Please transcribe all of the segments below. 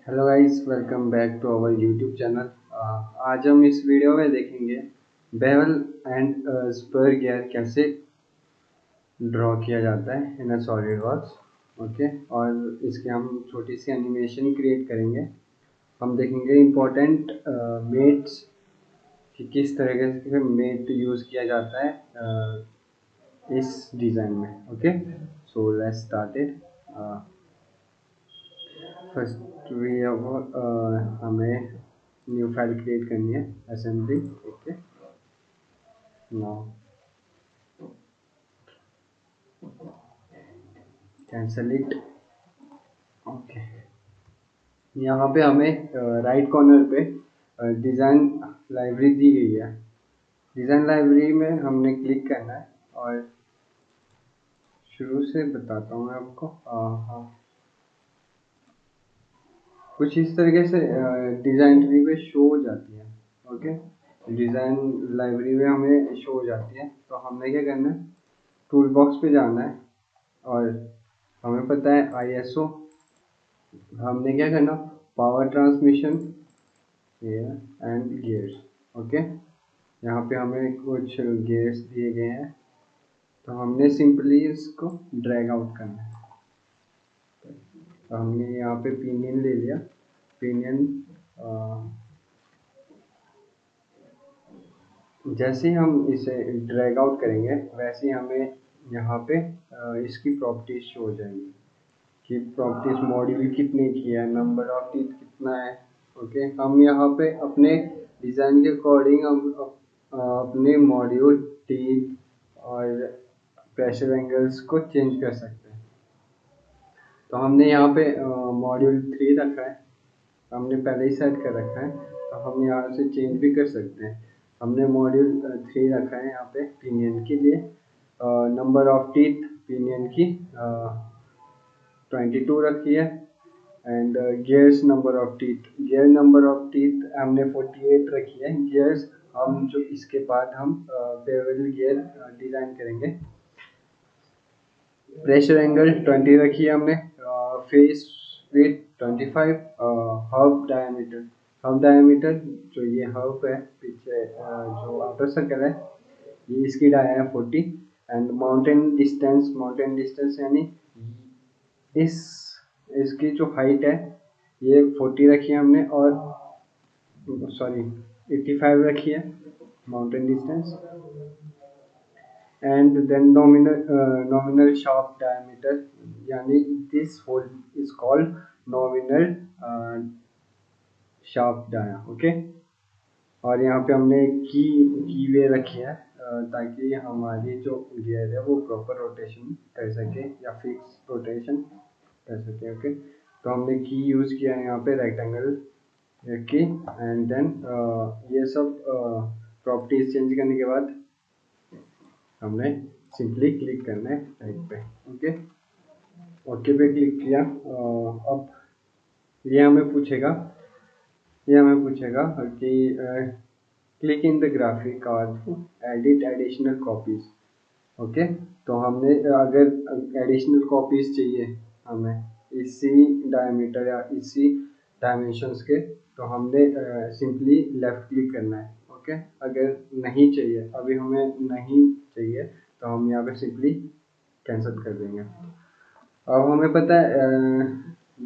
Hello guys, welcome back to our YouTube channel. आज हम इस वीडियो में देखेंगे बेवल एंड स्पर गियर कैसे ड्रॉ किया जाता है in a SolidWorks. Okay, और इसके हम छोटी सी एनिमेशन क्रिएट करेंगे। हम देखेंगे इम्पोर्टेंट मेट्स कि किस तरीके से मेट यूज़ किया जाता है इस डिज़ाइन में। Okay, so let's start it. First we हमें न्यू फाइल क्रिएट करनी है assembly. Okay, now cancel it. Okay, यहाँ पे हमें राइट कॉर्नर पे डिज़ाइन लाइब्रेरी दी गई है। डिज़ाइन लाइब्रेरी में हमने क्लिक करना है और शुरू से बताता हूँ मैं आपको। हाँ, कुछ इस तरीके से डिज़ाइन ट्री पे शो हो जाती है। ओके, डिज़ाइन लाइब्रेरी में हमें शो हो जाती है, तो हमने क्या करना है, टूल बॉक्स पे जाना है और हमें पता है आईएसओ। हमने क्या करना, power transmission and gears. Okay, यहाँ पे हमें कुछ गियर्स दिए गए हैं, तो हमने सिंपली इसको ड्रैग आउट करना है। तो हमने यहाँ पे पिनियन ले लिया। पिनियन जैसे ही हम इसे ड्रैग आउट करेंगे वैसे ही हमें यहाँ पे इसकी प्रॉपर्टीज शो हो जाएंगी कि प्रॉपर्टीज मॉड्यूल कितने की है, नंबर ऑफ टीथ कितना है। ओके, हम यहाँ पे अपने डिज़ाइन के अकॉर्डिंग हम अपने मॉड्यूल, टीथ और प्रेशर एंगल्स को चेंज कर सकते हैं। तो हमने यहाँ पे मॉड्यूल 3 रखा है, हमने पहले ही सेट कर रखा है, तो हम यहाँ से चेंज भी कर सकते हैं। हमने मॉड्यूल 3 रखा है यहाँ पे पिनियन के लिए। नंबर ऑफ टीथ पिनियन की 22 रखी है and gears number of teeth, gear number of teeth हमने 48 रखी है। गियर्स हम जो इसके बाद हम बेवल गियर डिज़ाइन करेंगे। प्रेशर एंगल 20 रखी है हमने। Face with 25। Herb diameter, herb diameter जो ये हर्ब है पीछे जो आउटर सर्कल है, ये इसकी डाया है 40। एंड माउंटेन डिस्टेंस यानी इस इसकी जो हाइट है ये 40 रखी है हमने, और सॉरी 85 रखी है mountain distance. And then nominal shaft diameter, यानी this hole is called nominal shaft dia. Okay, और यहाँ पे हमने की वे रखी है ताकि हमारी जो गियर है वो प्रॉपर रोटेशन कर सके या फिक्स रोटेशन कर सके। ओके, तो हमने की यूज़ किया है यहाँ पे रेक्टेंगल की। एंड देन ये सब प्रॉपर्टीज चेंज करने के बाद हमने सिंपली क्लिक करना है राइट पे। ओके, ओके पे क्लिक किया। अब ये हमें पूछेगा कि क्लिक इन द ग्राफिक और एडिट एडिशनल कॉपीज। ओके, तो हमने अगर एडिशनल कॉपीज चाहिए हमें इसी डायमीटर या इसी डायमेंशंस के, तो हमने सिंपली लेफ्ट क्लिक करना है। ओके, अगर नहीं चाहिए, अभी हमें नहीं चाहिए, तो हम यहाँ पे सिंपली कैंसिल कर देंगे। अब हमें पता है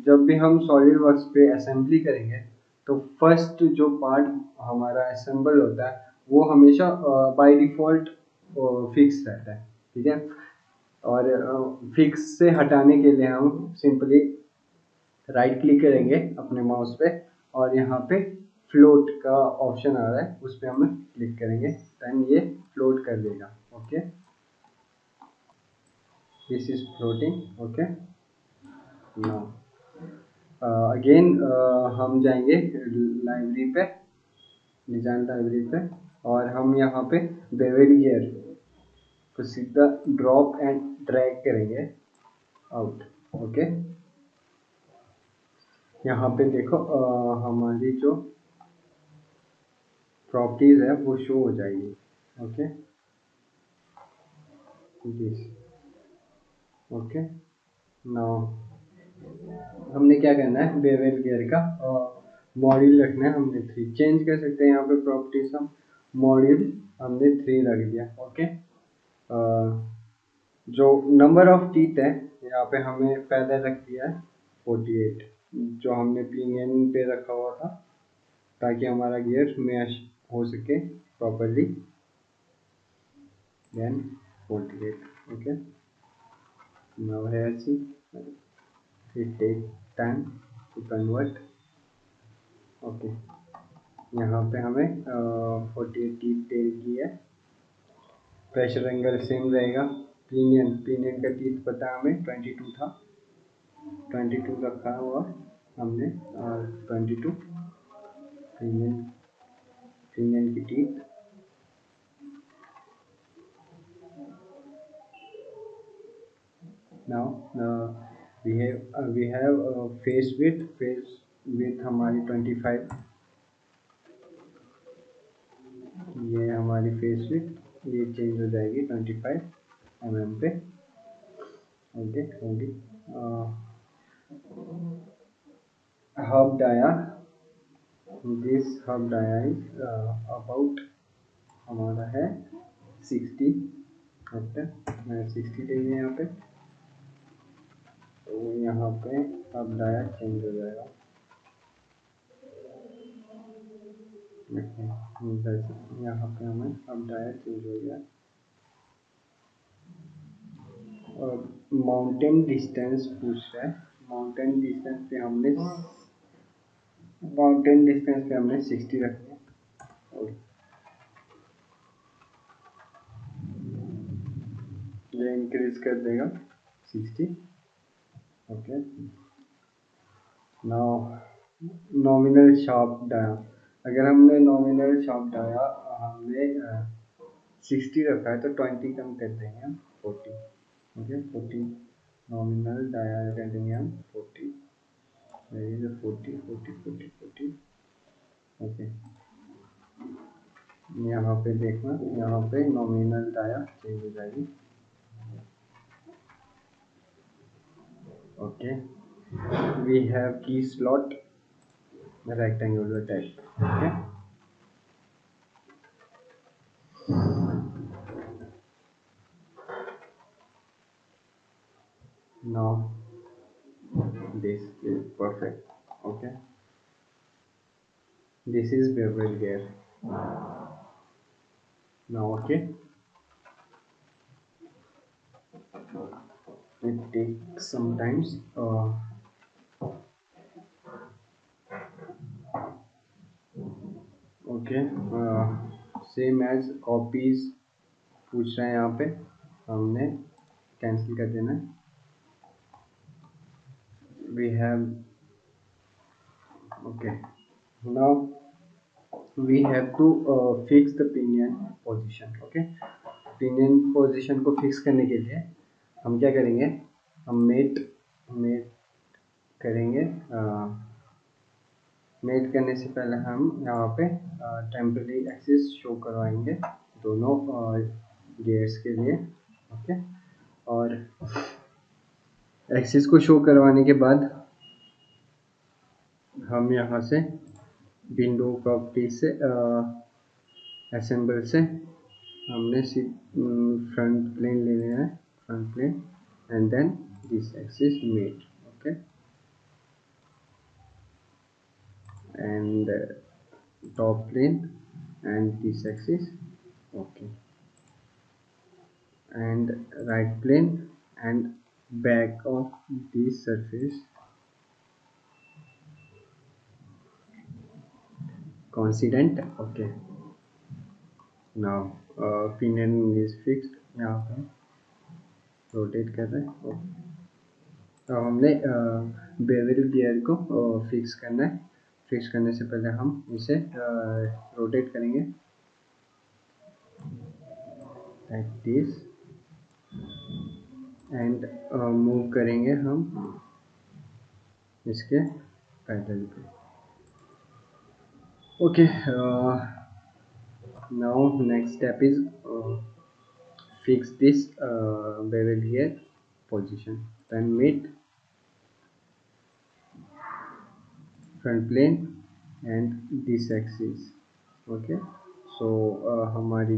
जब भी हम सॉलिड वर्क्स पे असेंबली करेंगे तो फर्स्ट जो पार्ट हमारा असेंबल होता है वो हमेशा बाय डिफ़ॉल्ट फिक्स रहता है। ठीक है, और फिक्स से हटाने के लिए हम सिंपली राइट क्लिक करेंगे अपने माउस पे और यहाँ पे फ्लोट का ऑप्शन आ रहा है, उस पर हम क्लिक करेंगे, देन ये फ्लोट कर देगा। Okay, this is floating. Okay, now again हम जाएंगे लाइब्रेरी पे, डिज़ाइन लाइब्रेरी पे, और हम यहाँ पे बेवल गियर को सीधा ड्रॉप एंड ड्रैग करेंगे आउट। ओके, यहाँ पे देखो हमारी जो प्रॉपर्टीज है वो शो हो जाएगी। Okay, this. ओके, नाउ हमने क्या करना है, बेवल गियर का मॉड्यूल रखना है हमने 3। चेंज कर सकते हैं यहाँ पे प्रॉपर्टीज हम, मॉड्यूल हमने 3 रख दिया। ओके, जो नंबर ऑफ टीथ है यहाँ पे हमें पहले रख दिया है 48, जो हमने पिनियन पे रखा हुआ था ताकि हमारा गियर मैश हो सके properly. Then 48। Okay, now here see it take time to convert। Okay, यहाँ पे हमें 48 टीथ टेल की है। प्रेशर एंगल सेम रहेगा। पिनियन का टीथ पता है हमें 22 था, 22 रखा हुआ हमने, और 22 पिनियन की teeth. Now we have face width हमारी 25, ये हमारी फेस विड्थ ये चेंज हो जाएगी 25 mm पे। ओके, होगी hub dia, this hub dia is about हमारा है 60। ओके, मैं 60 लेंगे यहाँ पे, तो यहाँ पे हब डाया चेंज हो जाएगा। यहाँ पे हमें हब डाया चेंज हो गया। और माउंटेन डिस्टेंस पूछ रहा है, माउंटेन डिस्टेंस पे हमने 60 रखना है, और ये इंक्रीज कर देगा 60। ओके, नाउ नॉमिनल शार्प डाया, अगर हमने नॉमिनल शार्प डाया हमने 60 रखा है तो 20 कम कर देंगे हम 40। ओके, 40 नॉमिनल डाया कर देंगे हम 40, 40 40 40 40। ओके, यहाँ पे देखना, यहाँ पे नॉमिनल डाया चेंज हो जाएगी। ओके, वी हैव की slot rectangular type। okay, now this is perfect। okay, this is bevel gear now। okay, it takes sometimes okay, same as copies पूछ रहे हैं, यहाँ पे हमने कैंसिल कर देना है। we have okay, now we have to fix the pinion position। okay, pinion position को फिक्स करने के लिए हम क्या करेंगे, हम मेट करेंगे। मेट करने से पहले हम यहाँ पे टेम्पररी एक्सिस शो करवाएंगे दोनों गियर्स के लिए। ओके, और एक्सिस को शो करवाने के बाद हम यहाँ से विंडो प्रॉपर्टी से असेंबल से हमने फ्रंट प्लेन ले लेना है, front plane, and then this axis mate. Okay, and top plane and this axis। okay, and right plane and back of this surface coincident। okay, now pinion is fixed। यहाँ पे rotate कर रहे हैं। तो हमने बेवल गियर को fix करना है। फिक्स करने से पहले हम इसे रोटेट करेंगे लाइक दिस, एंड मूव करेंगे हम इसके पैडल पे। Okay, now next step is fix this bevel gear position, then meet front plane and this axis. Okay, so हमारे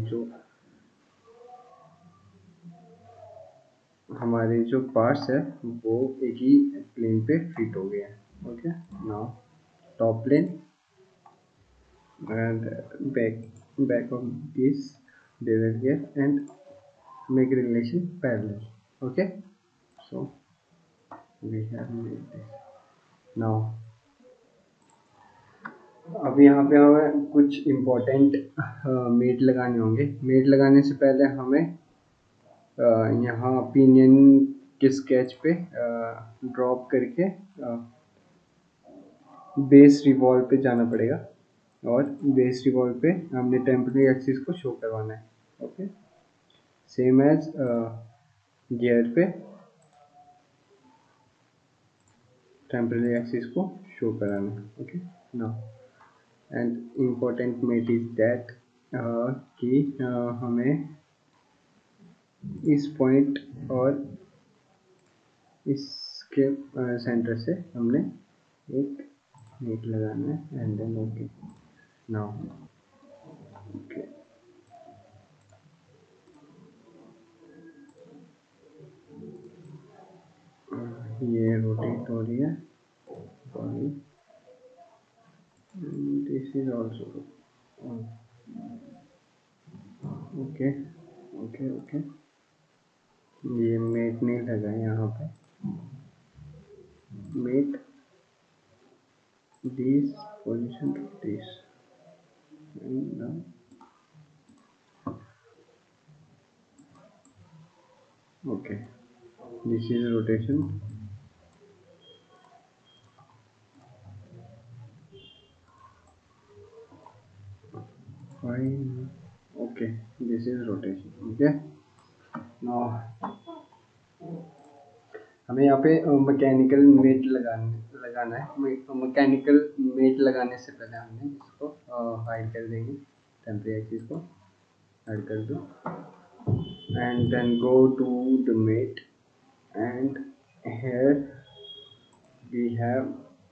जो पार्ट्स है वो एक ही प्लेन पे फिट हो गए हैं। Okay, now top plane and back of this bevel here and make relation parallel. Okay, so we have made this. Now अब यहाँ पे हमें कुछ इम्पोर्टेंट मेट लगाने होंगे। मेट लगाने से पहले हमें यहाँ पिनियन के स्केच पे ड्रॉप करके बेस रिवॉल्व पे जाना पड़ेगा और बेस रिवॉल्व पे हमने टेम्पररी एक्सिस को शो करवाना है। ओके, सेम एज गियर पे टेम्पररी एक्सिस को शो कराना है। Okay, now and important mate is that कि हमें इस पॉइंट और इसके सेंटर से हमने एक मेट लगाना है and then okay. Now okay, ये रोटेट हो रही है body, this is also okay okay okay. ये मेट नहीं लगा यहाँ पे, mate this position to this and now okay, this is rotation fine। okay, this is rotation। okay, now हमें यहाँ पे मैकेनिकल मेट लगाना है। मैकेनिकल मेट लगाने से पहले हमने इसको हाइड कर देंगे, टेम्परेरी एक्सिस को हाइड कर दो and then go to the mate and here we have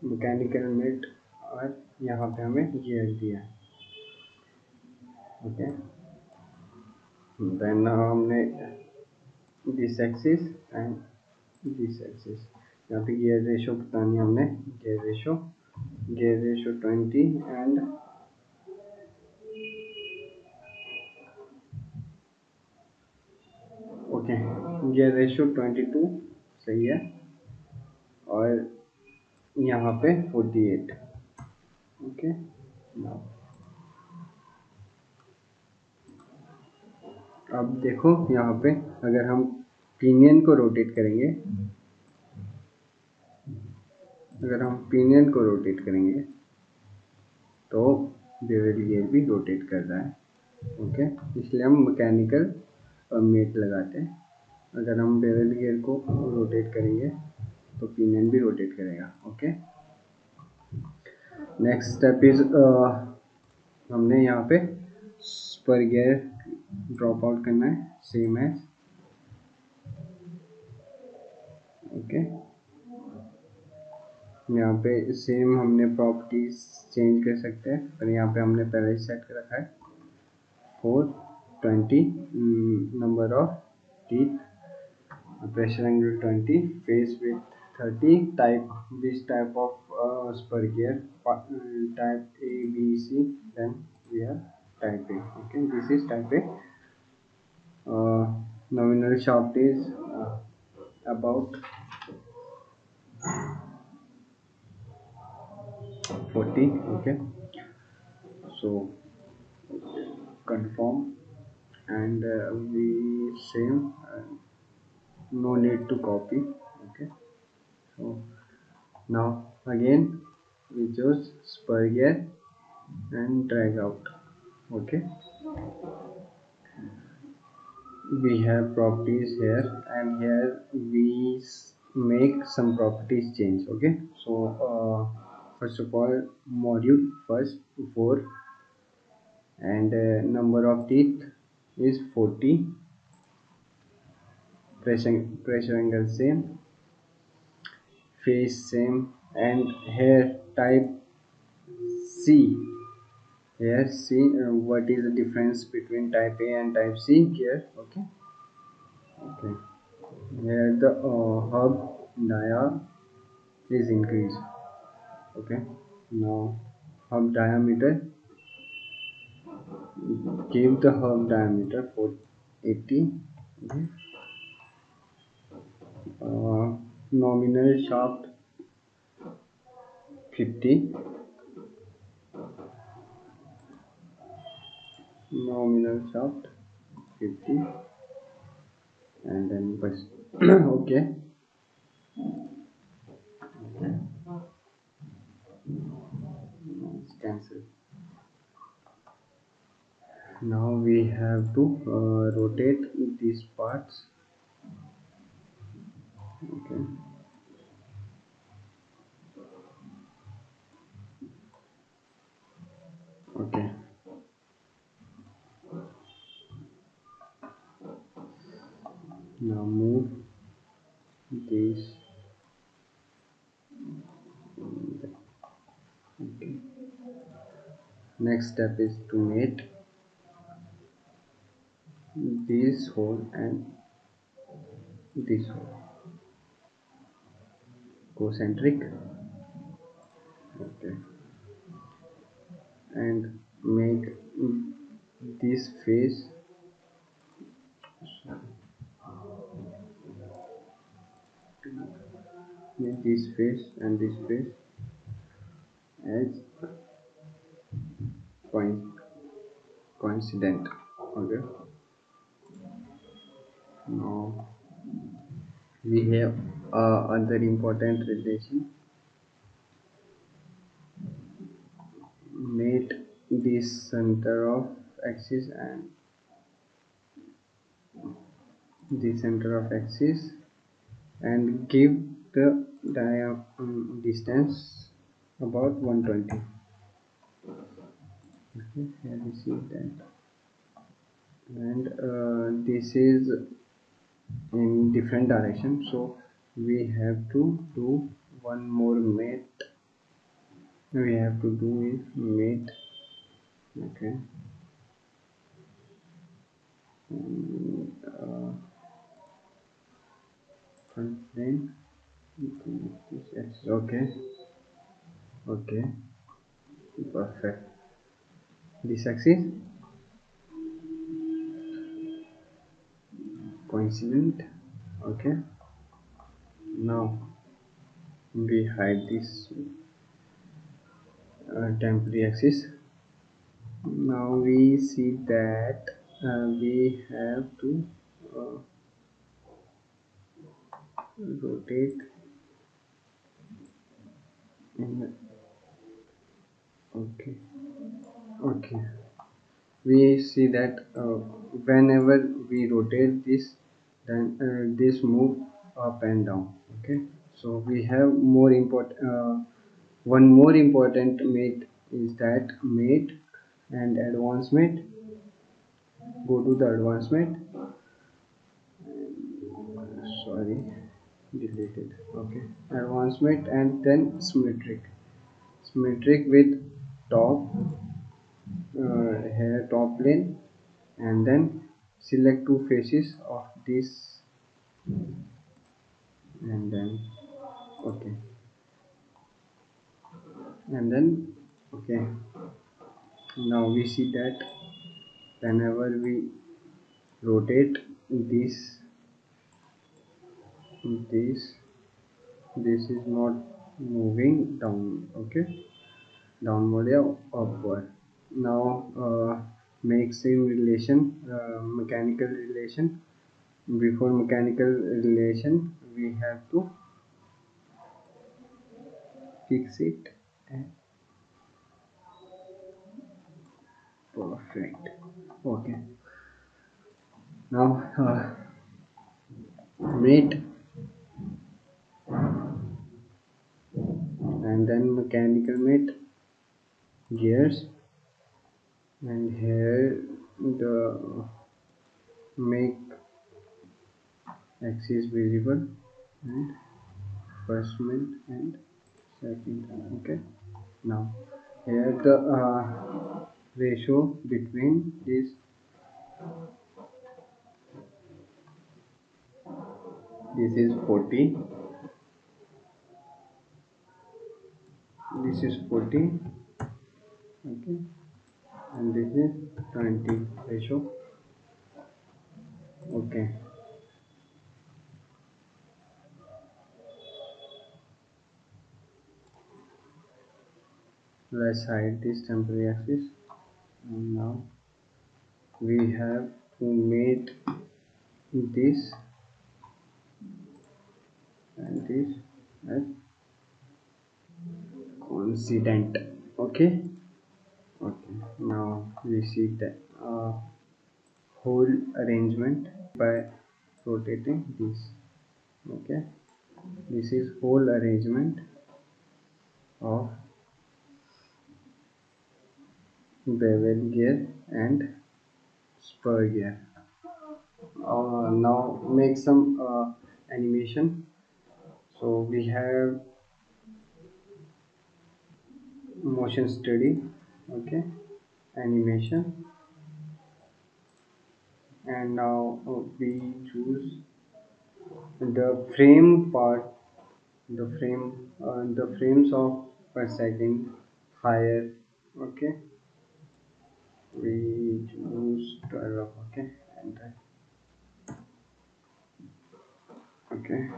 mechanical mate और यहाँ पे हमें गियर दिया है। ओके, देन हमने this axis and this axis, यहाँ पे गियर रेशो बतानी हमने, gear ratio 20 and okay, gear ratio 22 सही है और यहाँ पे 48। ओके, अब देखो यहाँ पे अगर हम पिनियन को रोटेट करेंगे, तो बेवल गियर भी रोटेट कर रहा है। ओके, इसलिए हम मैकेनिकल मेट लगाते हैं। अगर हम बेवल गियर को रोटेट करेंगे तो पिनियन भी रोटेट करेगा। ओके, नेक्स्ट स्टेप इज हमने यहाँ पे स्पर गियर ड्रॉप आउट करना है, सेम एज ओके। यहाँ पे सेम हमने प्रॉपर्टीज चेंज कर सकते हैं, पर यहाँ पे हमने पहले ही सेट कर रखा है 420 number of teeth, pressure angle 20, face with 30, type this type of spur gear, type A, B, C, then we have type A। okay, this is type A। nominal shaft is about 40। okay, so confirm and we same, no need to copy। okay, so now again we choose spur gear and drag out। okay, we have properties here and here we make some properties change। okay, so first of all module first 4 and number of teeth is 40, pressure angle same, face same and hair type C. Here see what is the difference between type A and type C here. Okay. Okay. Here the hub dia is increased. Okay. Now hub diameter, give the hub diameter for 80. Okay. Nominal shaft 50. Nominal shaft 50, and then bus. Okay. It's cancelled. Now we have to rotate these parts. Okay. Okay. Now move this. Okay. Next step is to mate this hole and this hole. Concentric. Okay. And make this face, make this face and this face as coincident. Okay. Now we have other important relation. Mate this center of axis and the center of axis, and give the distance about 120. Okay, here we see that, and this is in different direction, so we have to do one more mate. We have to do is mate. Okay. And, front plane. Okay. Okay. Perfect. This axis coincident. Okay. Now we hide this temporary axis. Now we see that we have to uh, rotate in. Okay. Okay. We see that whenever we rotate this, then this move up and down. Okay. So we have more important. One more important mate is that mate and advancement. Go to the advancement. Sorry, deleted. Okay. Advancement and then symmetric. Symmetric with top here top plane, and then select two faces of this, and then okay, and then okay. Now we see that whenever we rotate this this is not moving down. Okay, downward or upward. Now make same relation, mechanical relation. Before mechanical relation we have to fix it, and perfect. Okay. Now mate and then mechanical mate, gears, and here the make axis visible, and first mate and second. Okay. Now Here the ratio between this is 40, this is 40, okay, and this is 20 ratio, okay. Let's hide this temporary axis, and now we have to make this and this as coincident, okay. Okay, now we see the whole arrangement by rotating this, okay. This is whole arrangement of bevel gear and spur gear. Now make some animation. So we have motion study, okay, animation, and now we choose the frame part, the frames of per second higher, okay. We choose 12, okay, and okay,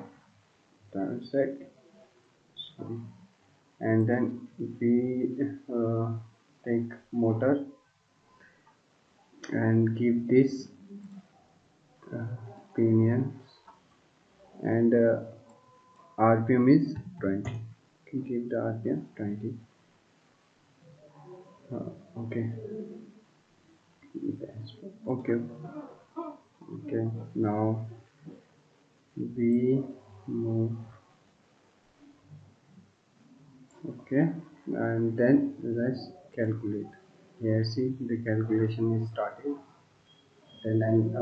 that's it. Sorry. And then we take motor and give this pinions, and RPM is 20. Give the RPM 20. Okay. Yes. Okay. Okay. Now we move. Okay. And then let's calculate. Here, see the calculation is started. Then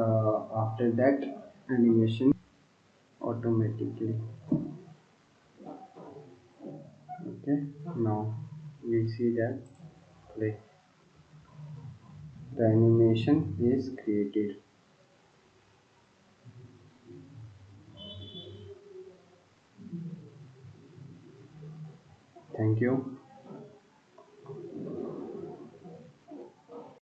after that, animation automatically. Okay. Now we see that play. The animation is created. Thank you.